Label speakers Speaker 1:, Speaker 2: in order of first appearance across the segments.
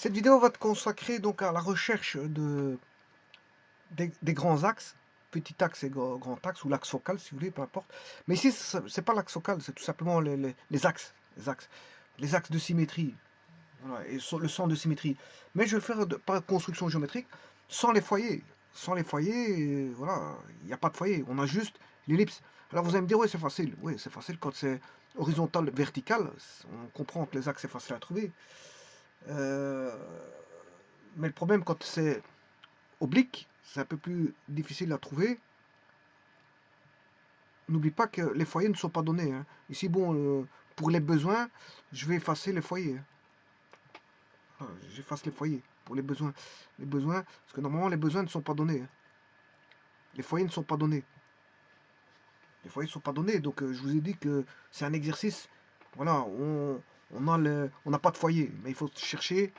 Speaker 1: Cette vidéo va être consacrée donc à la recherche des grands axes, petit axe et grand axe, ou l'axe focal si vous voulez, peu importe. Mais ici, c'est pas l'axe focal, c'est tout simplement les axes, les axes de symétrie, voilà, et le centre de symétrie. Mais je vais le faire par construction géométrique, sans les foyers. Sans les foyers, voilà, il n'y a pas de foyer, on a juste l'ellipse. Alors vous allez me dire, oui c'est facile quand c'est horizontal, vertical, on comprend que les axes c'est facile à trouver. Euh, mais le problème quand c'est oblique, c'est un peu plus difficile à trouver. N'oublie pas que les foyers ne sont pas donnés, hein. Ici, bon, pour les besoins, je vais effacer les foyers, hein. Ah, j'efface les foyers pour les besoins. Les besoins, parce que normalement, les besoins ne sont pas donnés, hein. Les foyers ne sont pas donnés. Les foyers ne sont pas donnés, donc je vous ai dit que c'est un exercice. Voilà, on n'a pas de foyer, mais il faut chercher.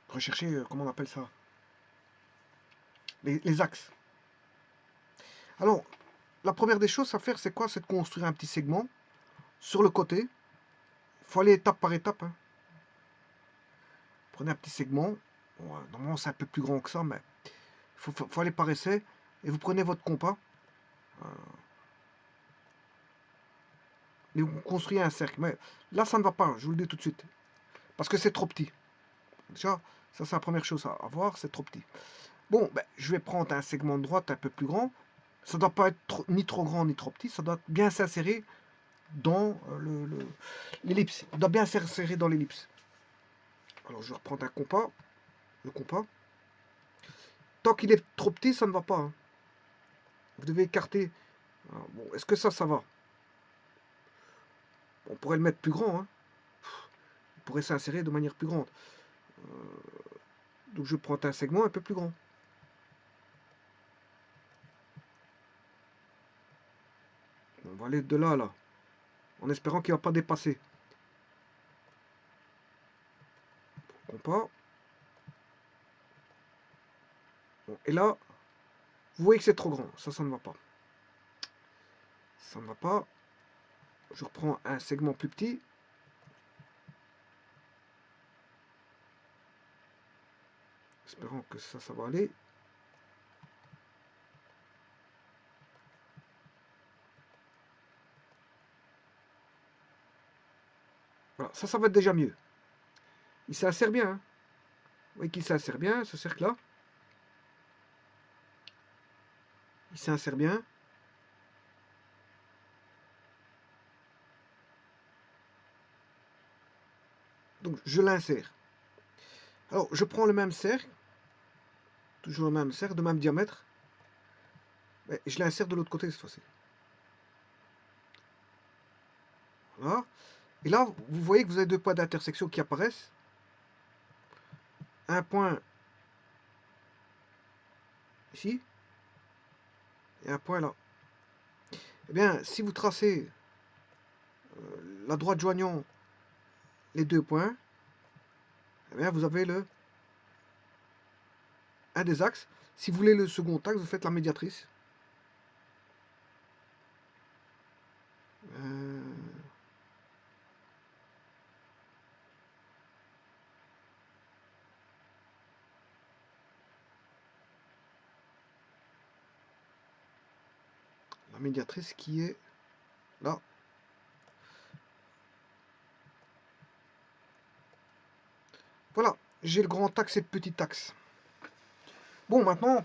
Speaker 1: Rechercher, comment on appelle ça, les axes. Alors, la première des choses à faire, c'est quoi? C'est de construire un petit segment sur le côté. Il faut aller étape par étape, hein. Prenez un petit segment. Bon, normalement, c'est un peu plus grand que ça, mais il faut aller par essai. Et vous prenez votre compas. euh, et vous construisez un cercle. Mais là, ça ne va pas, je vous le dis tout de suite. Parce que c'est trop petit. Déjà, ça, c'est la première chose à voir, c'est trop petit. Bon, ben, je vais prendre un segment de droite un peu plus grand. Ça ne doit pas être ni trop grand ni trop petit. Ça doit bien s'insérer dans l'ellipse. Il doit bien s'insérer dans l'ellipse. Alors, je vais reprendre un compas. Le compas. Tant qu'il est trop petit, ça ne va pas, hein. Vous devez écarter. Alors, bon, est-ce que ça va? On pourrait le mettre plus grand, hein. Il pourrait s'insérer de manière plus grande. Donc je prends un segment un peu plus grand. On va aller de là à là, en espérant qu'il ne va pas dépasser. Compas. Bon, et là, vous voyez que c'est trop grand. Ça ne va pas. Ça ne va pas. Je reprends un segment plus petit. Espérons que ça va aller. Voilà, ça va être déjà mieux. Il s'insère bien, hein. Vous voyez qu'il s'insère bien, ce cercle-là. Il s'insère bien. Donc je l'insère. Alors je prends le même cercle, toujours le même cercle, de même diamètre, mais je l'insère de l'autre côté cette fois-ci. Voilà. Et là, vous voyez que vous avez deux points d'intersection qui apparaissent. Un point ici et un point là. Eh bien, si vous tracez la droite joignant les deux points, eh bien, vous avez un des axes. Si vous voulez le second axe, vous faites la médiatrice. La médiatrice qui est là. Voilà, j'ai le grand axe et le petit axe. Bon, maintenant,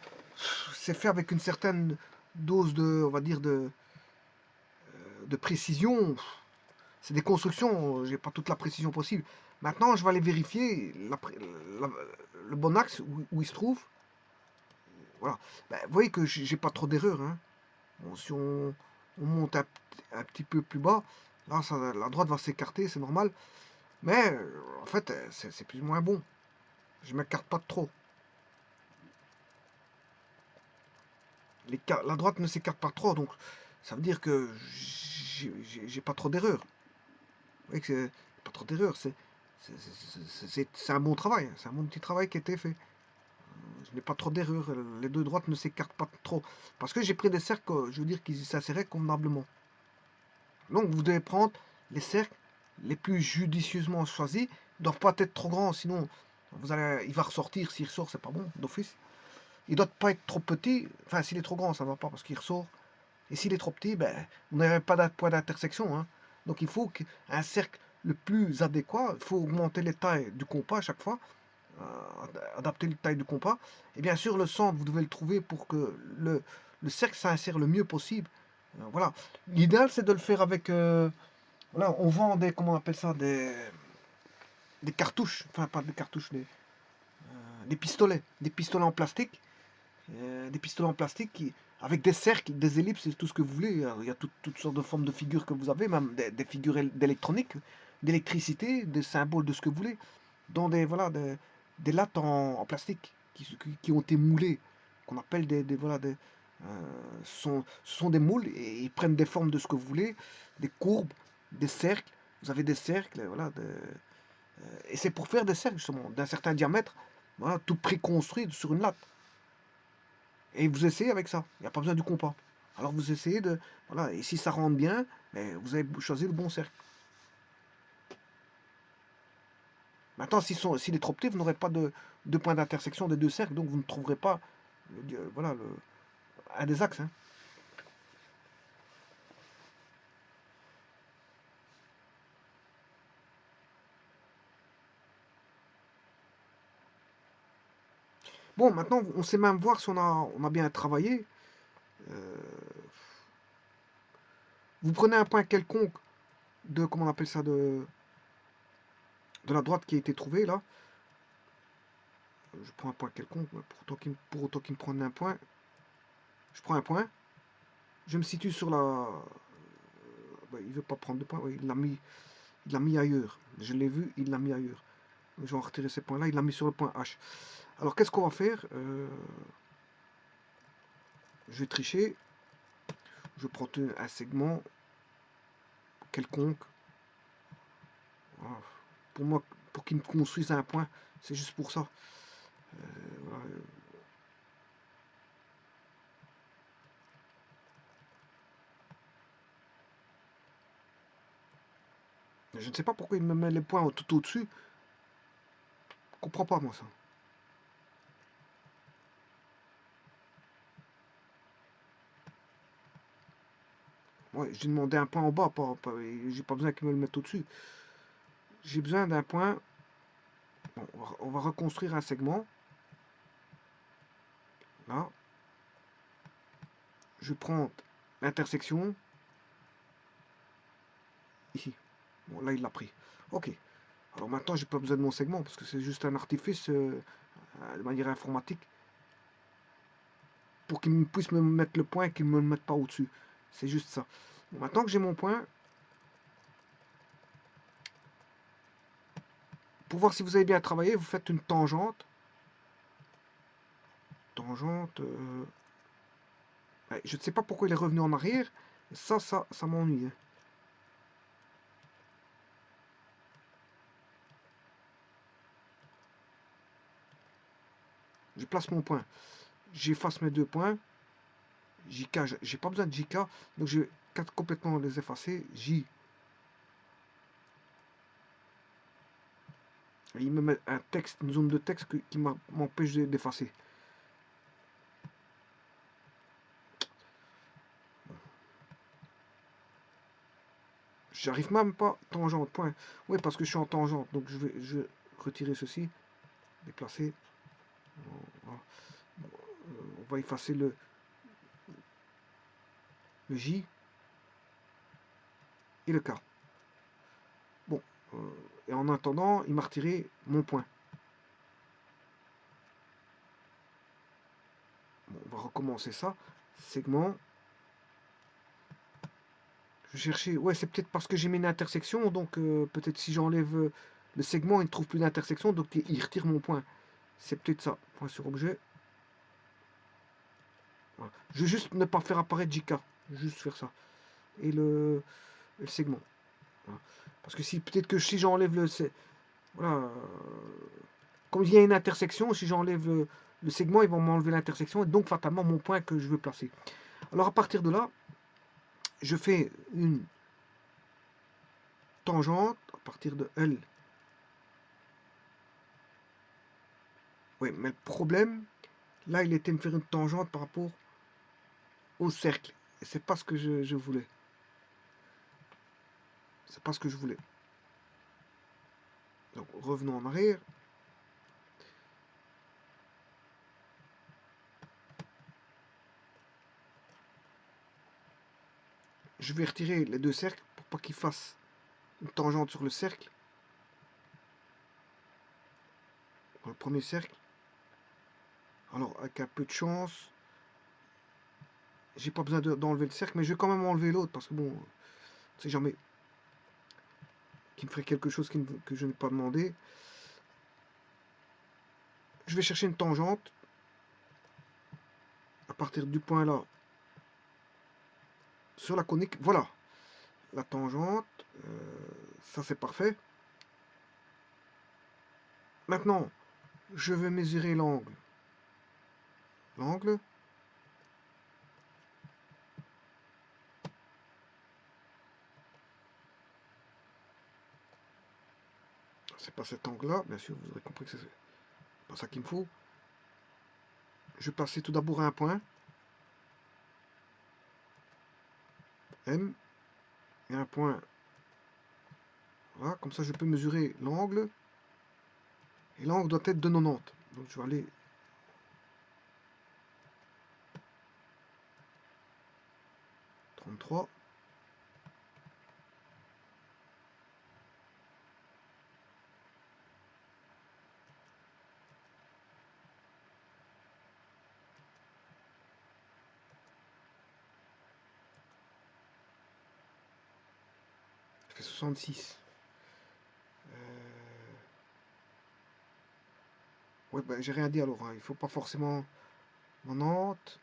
Speaker 1: c'est fait avec une certaine dose de, on va dire, de précision. C'est des constructions, j'ai pas toute la précision possible. Maintenant, je vais aller vérifier le bon axe où il se trouve. Voilà. Ben, vous voyez que j'ai pas trop d'erreurs, hein. Bon, si on monte un petit peu plus bas, là, la droite va s'écarter, c'est normal. Mais en fait, c'est plus ou moins bon. Je m'écarte pas trop. La droite ne s'écarte pas trop, donc ça veut dire que j'ai pas trop d'erreurs. Vous voyez que c'est pas trop d'erreurs, c'est un bon travail, hein. C'est un bon petit travail qui a été fait. Je n'ai pas trop d'erreurs, les deux droites ne s'écartent pas trop. Parce que j'ai pris des cercles, je veux dire, qui s'inséraient convenablement. Donc vous devez prendre les cercles les plus judicieusement choisis. Ils ne doivent pas être trop grands, sinon il va ressortir. S'il ressort, c'est pas bon d'office. Il ne doit pas être trop petit. Enfin, s'il est trop grand, ça ne va pas parce qu'il ressort. Et s'il est trop petit, ben, vous n'avez pas de point d'intersection. Hein. Donc il faut qu'un cercle le plus adéquat, il faut augmenter les tailles du compas à chaque fois, adapter les tailles du compas. Et bien sûr, le centre, vous devez le trouver pour que le cercle s'insère le mieux possible. Voilà. L'idéal, c'est de le faire avec... voilà, on vend des... Comment on appelle ça des cartouches. Enfin, pas des cartouches, des pistolets. Des pistolets en plastique. Des pistolets en plastique avec des cercles, des ellipses, et tout ce que vous voulez. Il y a toutes sortes de formes de figures que vous avez, même des figures d'électronique, d'électricité, des symboles de ce que vous voulez, dans voilà, des lattes en plastique qui ont été moulées, qu'on appelle voilà, ce sont des moules et ils prennent des formes de ce que vous voulez, des courbes, des cercles. Vous avez des cercles, voilà, et c'est pour faire des cercles justement d'un certain diamètre, voilà, tout préconstruit sur une latte. Et vous essayez avec ça. Il n'y a pas besoin du compas. Alors vous essayez de... Voilà, et si ça rentre bien, vous avez choisi le bon cercle. Maintenant, s'il est trop petit, vous n'aurez pas de point d'intersection des deux cercles, donc vous ne trouverez pas voilà, un des axes. Hein. Bon, maintenant, on sait même voir si on a bien travaillé. Euh, vous prenez un point quelconque de, comment on appelle ça, de la droite qui a été trouvé, là. Je prends un point quelconque, pour autant qu'il me prenne un point. Je prends un point. Je me situe sur la... il ne veut pas prendre de point. Oui, il l'a mis ailleurs. Je l'ai vu, il l'a mis ailleurs. Je vais retirer ces points-là. Il l'a mis sur le point H. Alors, qu'est-ce qu'on va faire Je vais tricher. Je prends un segment quelconque. Voilà. Pour moi, pour qu'il me construise un point, c'est juste pour ça. Voilà. Je ne sais pas pourquoi il me met les points tout au-dessus. Je comprends pas, moi, ça. Ouais, j'ai demandé un point en bas, j'ai pas besoin qu'il me le mette au-dessus. J'ai besoin d'un point. Bon, on va reconstruire un segment. Là. Je prends l'intersection. Ici. Bon, là, il l'a pris. Ok. Alors maintenant, j'ai pas besoin de mon segment parce que c'est juste un artifice de manière informatique pour qu'il puisse me mettre le point et qu'il ne me le mette pas au-dessus. C'est juste ça. Bon, maintenant que j'ai mon point, pour voir si vous avez bien travaillé, vous faites une tangente. Tangente. Je ne sais pas pourquoi il est revenu en arrière. Ça m'ennuie. Hein. Je place mon point. J'efface mes deux points. JK, j'ai pas besoin de JK. Donc je vais complètement les effacer. J. Et il me met un texte, une zone de texte qui m'empêche d'effacer. J'arrive même pas tangente, point. Oui, parce que je suis en tangente. Donc je vais retirer ceci. Déplacer. On va effacer le J et le K. Bon. Et en attendant, il m'a retiré mon point. Bon, on va recommencer ça. Segment. Je vais chercher. Ouais, c'est peut-être parce que j'ai mis une intersection. Donc peut-être si j'enlève le segment, il ne trouve plus d'intersection. Donc il retire mon point. C'est peut-être ça. Point sur objet. Voilà. Je vais juste ne pas faire apparaître JK. Juste faire ça. Et le segment. Voilà. Parce que si peut-être que si j'enlève le... Voilà. Comme il y a une intersection, si j'enlève le segment, ils vont m'enlever l'intersection. Et donc fatalement mon point que je veux placer. Alors à partir de là, je fais une tangente à partir de L. Oui, mais le problème, là, il était me faire une tangente par rapport au cercle. Et c'est pas ce que je voulais. C'est pas ce que je voulais. Donc, revenons en arrière. Je vais retirer les deux cercles pour pas qu'ils fassent une tangente sur le cercle. Dans le premier cercle. Alors, avec un peu de chance, j'ai pas besoin d'enlever le cercle, mais je vais quand même enlever l'autre parce que bon, on sait jamais qu'il me ferait quelque chose que je n'ai pas demandé. Je vais chercher une tangente à partir du point là sur la conique. Voilà, la tangente, ça c'est parfait. Maintenant, je vais mesurer l'angle. L'angle. C'est pas cet angle-là, bien sûr, vous aurez compris que c'est pas ça qu'il me faut. Je vais passer tout d'abord à un point. M. Et un point. Voilà, comme ça je peux mesurer l'angle. Et l'angle doit être de 90. Donc je vais aller 33. Ça fait 66. Ouais, ben, j'ai rien dit alors. Hein. Il faut pas forcément 90.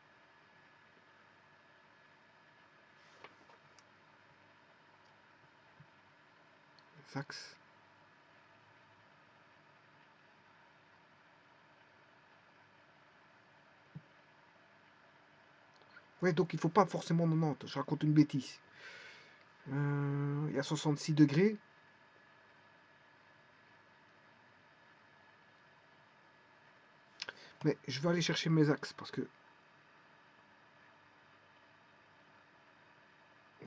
Speaker 1: Les axes. Ouais, donc il faut pas forcément 90. Je raconte une bêtise. Il y a 66 degrés. Mais je vais aller chercher mes axes parce que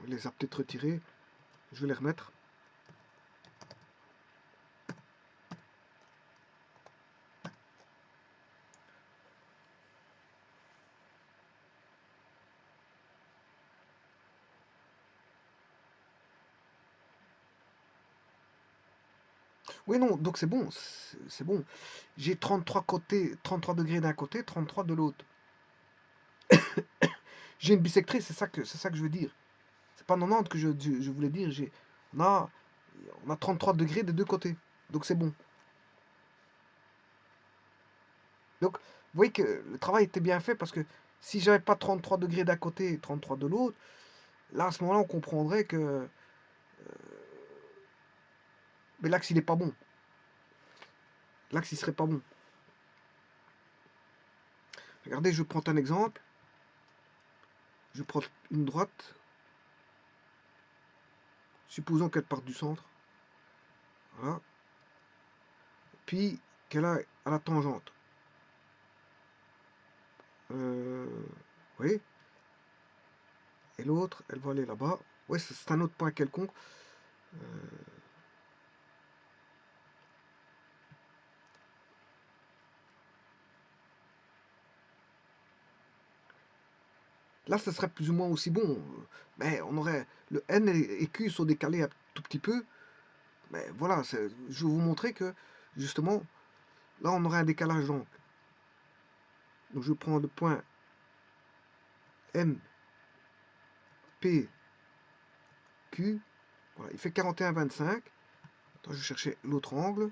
Speaker 1: on les a peut-être retirés. Je vais les remettre. Oui, non, donc c'est bon. C'est bon. J'ai 33 côtés, 33 degrés d'un côté, 33 de l'autre. J'ai une bisectrice, c'est ça que je veux dire. C'est pas 90 que je voulais dire. On a, on a 33 degrés des deux côtés. Donc c'est bon. Donc, vous voyez que le travail était bien fait parce que si j'avais pas 33 degrés d'un côté et 33 de l'autre, là à ce moment-là on comprendrait que mais l'axe il est pas bon. L'axe il serait pas bon. Regardez, je prends un exemple. Je prends une droite. Supposons qu'elle parte du centre. Voilà. Puis qu'elle a à la tangente. Oui. Et l'autre, elle va aller là-bas. Ouais, c'est un autre point quelconque. Là, ce serait plus ou moins aussi bon. Mais on aurait. Le N et Q sont décalés un tout petit peu. Mais voilà, je vais vous montrer que justement, là, on aurait un décalage donc. Donc je prends le point M, P, Q. Voilà, il fait 41,25. Attends, je vais chercher l'autre angle.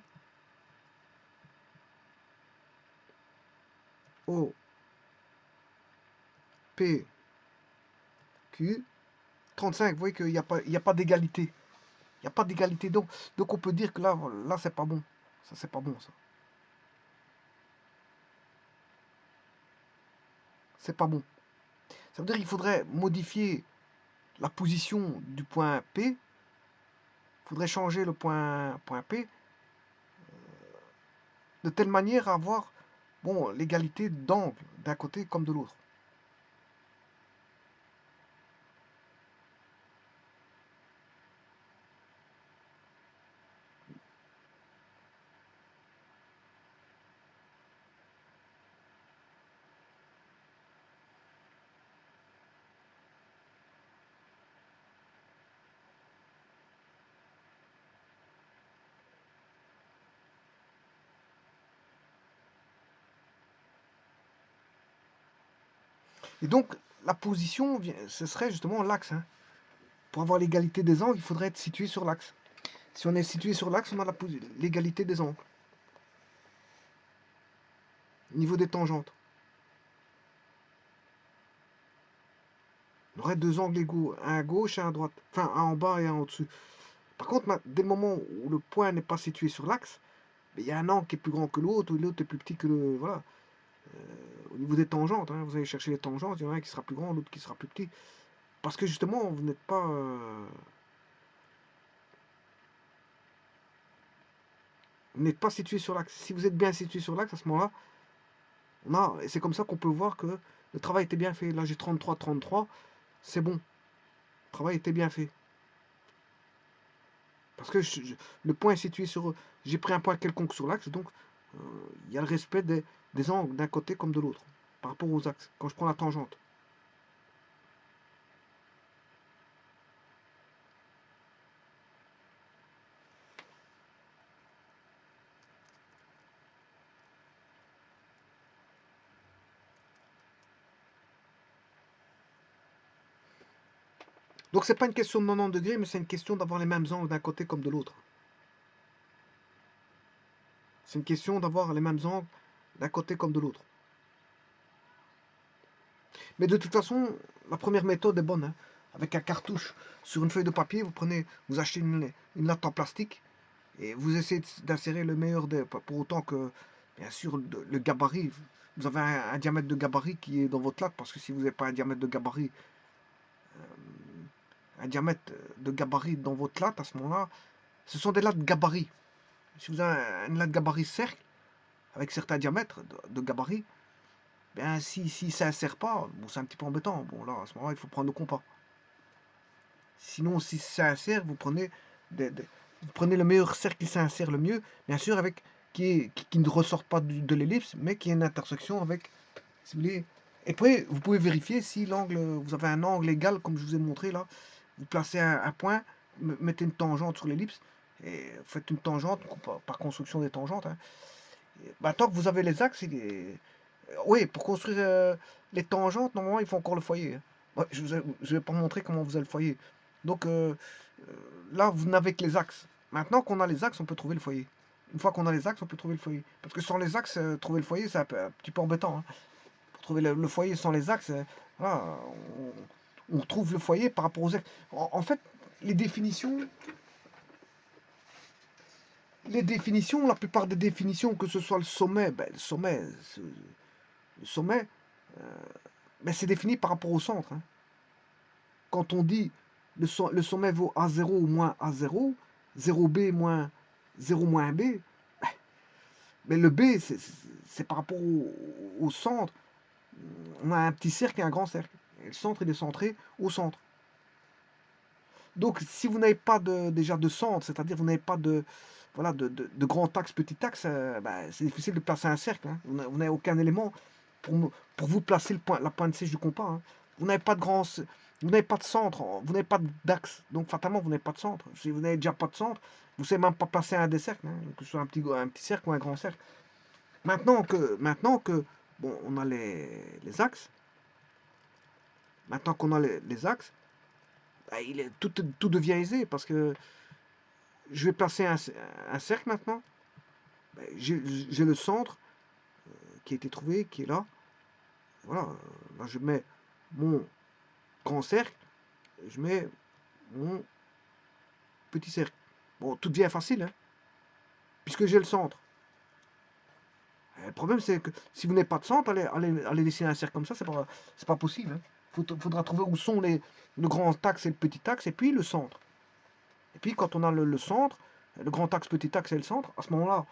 Speaker 1: O, P, Q. 35, vous voyez qu'il n'y a pas d'égalité. Il n'y a pas d'égalité. Donc on peut dire que là c'est pas bon. Ça, c'est pas bon, ça. C'est pas bon. Ça veut dire qu'il faudrait modifier la position du point P faudrait changer le point P de telle manière à avoir bon, l'égalité d'angle d'un côté comme de l'autre. Et donc, la position, ce serait justement l'axe. Hein. Pour avoir l'égalité des angles, il faudrait être situé sur l'axe. Si on est situé sur l'axe, on a l'égalité des angles. Niveau des tangentes. On aurait deux angles égaux, un à gauche et un à droite. Enfin, un en bas et un au-dessus. Par contre, dès le moment où le point n'est pas situé sur l'axe, il y a un angle qui est plus grand que l'autre, ou l'autre est plus petit que le... Voilà. Au niveau des tangentes, hein, vous allez chercher les tangentes, il y en a un qui sera plus grand, l'autre qui sera plus petit. Parce que justement, vous n'êtes pas... vous n'êtes pas situé sur l'axe. Si vous êtes bien situé sur l'axe, à ce moment-là, et c'est comme ça qu'on peut voir que le travail était bien fait. Là, j'ai 33, 33, c'est bon. Le travail était bien fait. Parce que le point est situé sur... J'ai pris un point quelconque sur l'axe, donc il y a le respect des angles d'un côté comme de l'autre, par rapport aux axes, quand je prends la tangente. Donc c'est pas une question de 90 degrés, mais c'est une question d'avoir les mêmes angles d'un côté comme de l'autre. C'est une question d'avoir les mêmes angles d'un côté comme de l'autre. Mais de toute façon, la première méthode est bonne. Hein. Avec un cartouche sur une feuille de papier, vous achetez une latte en plastique et vous essayez d'insérer le meilleur des... Pour autant que, bien sûr, le gabarit, vous avez un diamètre de gabarit qui est dans votre latte, parce que si vous n'avez pas un diamètre de gabarit, dans votre latte, à ce moment-là, ce sont des lattes gabarit. Si vous avez une latte gabarit cercle, avec certains diamètres de gabarit, bien, si ça insère pas, bon, c'est un petit peu embêtant. Bon, là, à ce moment-là, il faut prendre le compas. Sinon, si ça insère, vous prenez le meilleur cercle qui s'insère le mieux, bien sûr, avec qui ne ressort pas de l'ellipse, mais qui est une intersection avec, si vous voulez. Et après, vous pouvez vérifier si l'angle, vous avez un angle égal, comme je vous ai montré là. Vous placez un point, mettez une tangente sur l'ellipse, et faites une tangente, par construction des tangentes. Hein. Bah, tant que vous avez les axes, oui, pour construire les tangentes, normalement, il faut encore le foyer. Hein. Ouais, je ne vais pas montrer comment vous avez le foyer. Donc là, vous n'avez que les axes. Maintenant qu'on a les axes, on peut trouver le foyer. Une fois qu'on a les axes, on peut trouver le foyer. Parce que sans les axes, trouver le foyer, c'est un petit peu embêtant. Hein. Pour trouver le foyer sans les axes, voilà, on trouve le foyer par rapport aux axes. En fait, les définitions, la plupart des définitions, que ce soit le sommet, le sommet, c'est défini par rapport au centre. Hein. Quand on dit le sommet vaut A0 ou moins A0, 0B moins 0 moins B, mais le B, c'est par rapport au centre. On a un petit cercle et un grand cercle. Et le centre, il est centré au centre. Donc, si vous n'avez pas déjà de centre, c'est-à-dire vous n'avez pas de grand axe, petit axe, c'est difficile de placer un cercle. Hein. Vous n'avez aucun élément pour vous placer la pointe sèche du compas. Hein. Vous n'avez pas de vous n'avez pas de centre, vous n'avez pas d'axe. Donc, fatalement, vous n'avez pas de centre. Si vous n'avez déjà pas de centre, vous ne savez même pas placer un des cercles, hein, que ce soit un petit cercle ou un grand cercle. Maintenant que bon, on a les axes, maintenant qu'on a les axes, tout devient aisé parce que je vais placer un cercle maintenant. J'ai le centre qui a été trouvé, qui est là. Voilà, là je mets mon grand cercle, je mets mon petit cercle. Bon, tout devient facile, hein, puisque j'ai le centre. Le problème, c'est que si vous n'avez pas de centre, allez dessiner un cercle comme ça, c'est pas possible. Hein. Faudra trouver où sont le grand axe et le petit axe, et puis le centre. Et puis quand on a le centre, le grand axe, petit axe et le centre, à ce moment-là,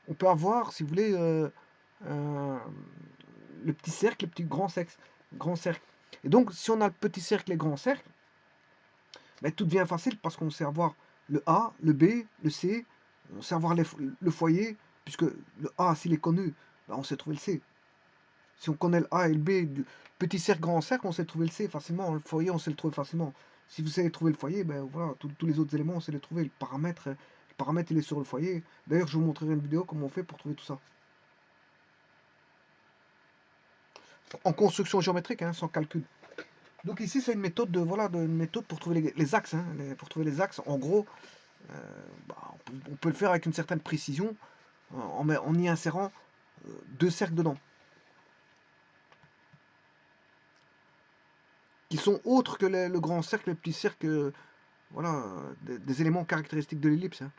Speaker 1: on peut avoir, si vous voulez, le petit cercle, le petit grand cercle. Et donc, si on a le petit cercle et le grand cercle, ben, tout devient facile parce qu'on sait avoir le A, le B, le C, on sait avoir le foyer, puisque le A, s'il est connu, ben, on sait trouver le C. Si on connaît le A et le B du petit cercle, grand cercle, on sait trouver le C facilement. Le foyer, on sait le trouver facilement. Si vous savez trouver le foyer, ben voilà, tous les autres éléments, on sait les trouver. Le paramètre, il est sur le foyer. D'ailleurs, je vous montrerai une vidéo comment on fait pour trouver tout ça. En construction géométrique, hein, sans calcul. Donc ici, c'est une méthode une méthode pour trouver les axes. Hein, pour trouver les axes, en gros, bah, on peut le faire avec une certaine précision en y insérant deux cercles dedans, qui sont autres que le grand cercle et le petit cercle, voilà, des éléments caractéristiques de l'ellipse. Hein.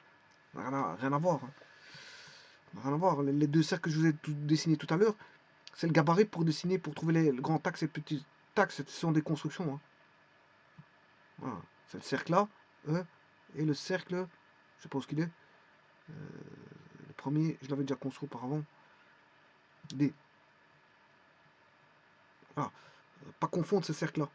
Speaker 1: Rien à voir. Hein. Rien à voir. Les deux cercles que je vous ai dessinés tout à l'heure, c'est le gabarit pour dessiner, pour trouver le grand axe et le petit axe. Ce sont des constructions. Hein. Voilà. C'est le cercle là, E, et le cercle, je sais pas ce qu'il est. Le premier, je l'avais déjà construit auparavant. D. Voilà. Pas confondre ces cercles-là.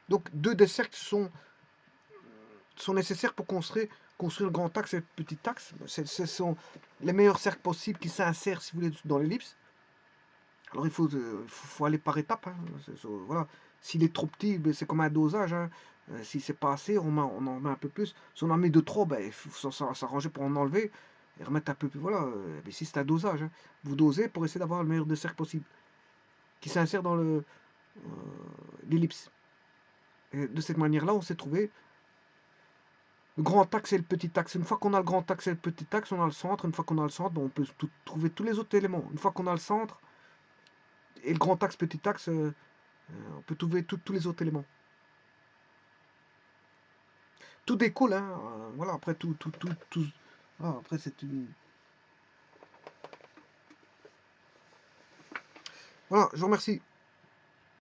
Speaker 1: Donc, deux des cercles sont nécessaires pour construire le grand axe et le petit axe. Ce sont les meilleurs cercles possibles qui s'insèrent, si vous voulez, dans l'ellipse. Alors, il faut aller par étapes. Hein. Voilà. S'il est trop petit, ben, c'est comme un dosage. Hein. Si c'est pas assez, on en met un peu plus. Si on en met de trop, ben, il faut s'arranger pour en enlever et remettre un peu plus. Voilà. Mais si c'est un dosage, hein. Vous dosez pour essayer d'avoir le meilleur des cercles possible qui s'insère dans l'ellipse. De cette manière-là, on s'est trouvé le grand axe et le petit axe. Une fois qu'on a le grand axe et le petit axe, on a le centre. Une fois qu'on a le centre, ben, on peut trouver tous les autres éléments. Une fois qu'on a le centre et le grand axe, petit axe, on peut trouver tous les autres éléments. Tout découle, hein. Voilà, après voilà, après c'est une... Voilà, je vous remercie.